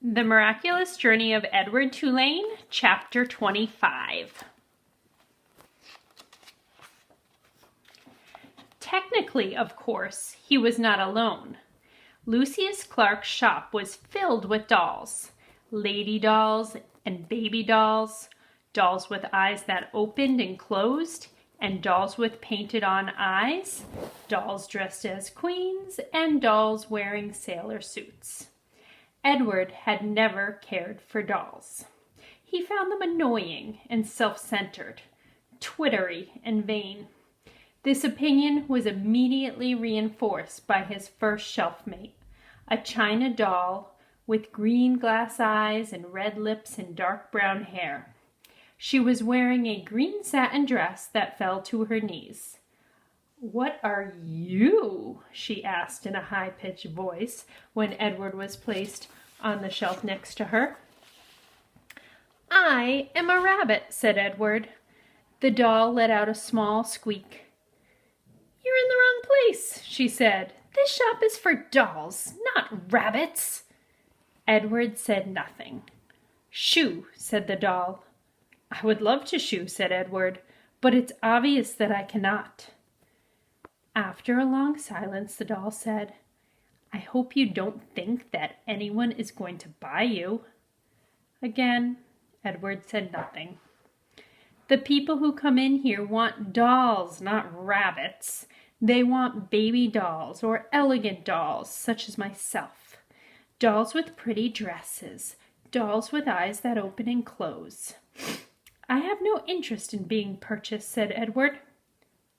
The Miraculous Journey of Edward Tulane, Chapter 25. Technically, of course, he was not alone. Lucius Clark's shop was filled with dolls. Lady dolls and baby dolls, dolls with eyes that opened and closed, and dolls with painted-on eyes, dolls dressed as queens, and dolls wearing sailor suits. Edward had never cared for dolls. He found them annoying and self-centered, twittery and vain. This opinion was immediately reinforced by his first shelf-mate, a china doll with green glass eyes and red lips and dark brown hair. She was wearing a green satin dress that fell to her knees. "What are you?" she asked in a high-pitched voice when Edward was placed on the shelf next to her. "I am a rabbit," said Edward. The doll let out a small squeak. "You're in the wrong place," she said. "This shop is for dolls, not rabbits." Edward said nothing. "Shoo," said the doll. "I would love to shoo," said Edward, "but it's obvious that I cannot." After a long silence, the doll said, "I hope you don't think that anyone is going to buy you." Again, Edward said nothing. "The people who come in here want dolls, not rabbits. They want baby dolls or elegant dolls, such as myself. Dolls with pretty dresses, dolls with eyes that open and close." "I have no interest in being purchased," said Edward.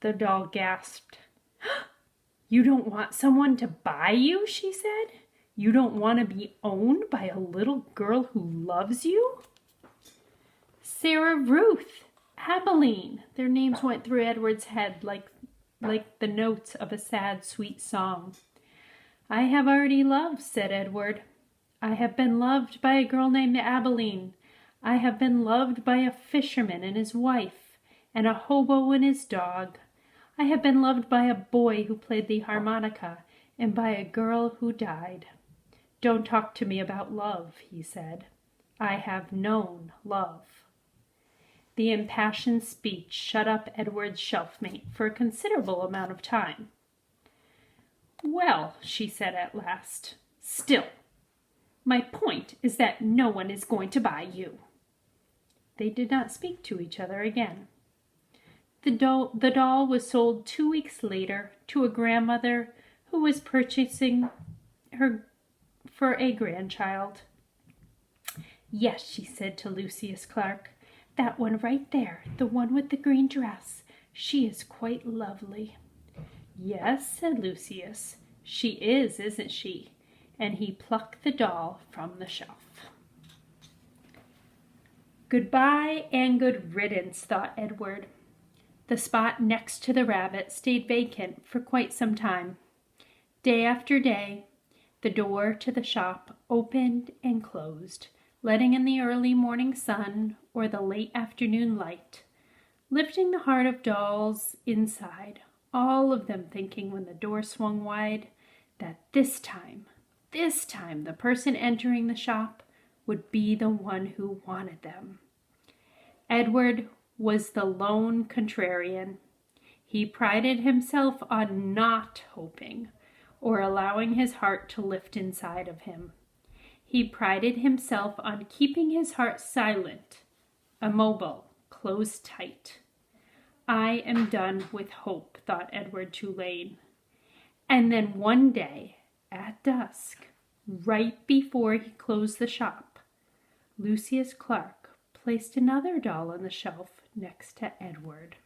The doll gasped. "You don't want someone to buy you?" she said. "You don't want to be owned by a little girl who loves you?" Sarah Ruth, Abilene. Their names went through Edward's head like the notes of a sad, sweet song. "I have already loved," said Edward. "I have been loved by a girl named Abilene. I have been loved by a fisherman and his wife, and a hobo and his dog. I have been loved by a boy who played the harmonica, and by a girl who died." "Don't talk to me about love," he said. "I have known love." The impassioned speech shut up Edward's shelf-mate for a considerable amount of time. "Well," she said at last, "still, my point is that no one is going to buy you." They did not speak to each other again. The doll was sold 2 weeks later to a grandmother who was purchasing her for a grandchild. "Yes," she said to Lucius Clark, "that one right there, the one with the green dress, she is quite lovely." "Yes," said Lucius, "she is, isn't she?" And he plucked the doll from the shelf. Goodbye and good riddance, thought Edward. The spot next to the rabbit stayed vacant for quite some time. Day after day, the door to the shop opened and closed, letting in the early morning sun or the late afternoon light, lifting the heart of dolls inside, all of them thinking when the door swung wide that this time, the person entering the shop would be the one who wanted them. Edward was the lone contrarian. He prided himself on not hoping or allowing his heart to lift inside of him. He prided himself on keeping his heart silent, immobile, closed tight. "I am done with hope," thought Edward Tulane. And then one day, at dusk, right before he closed the shop, Lucius Clark placed another doll on the shelf next to Edward.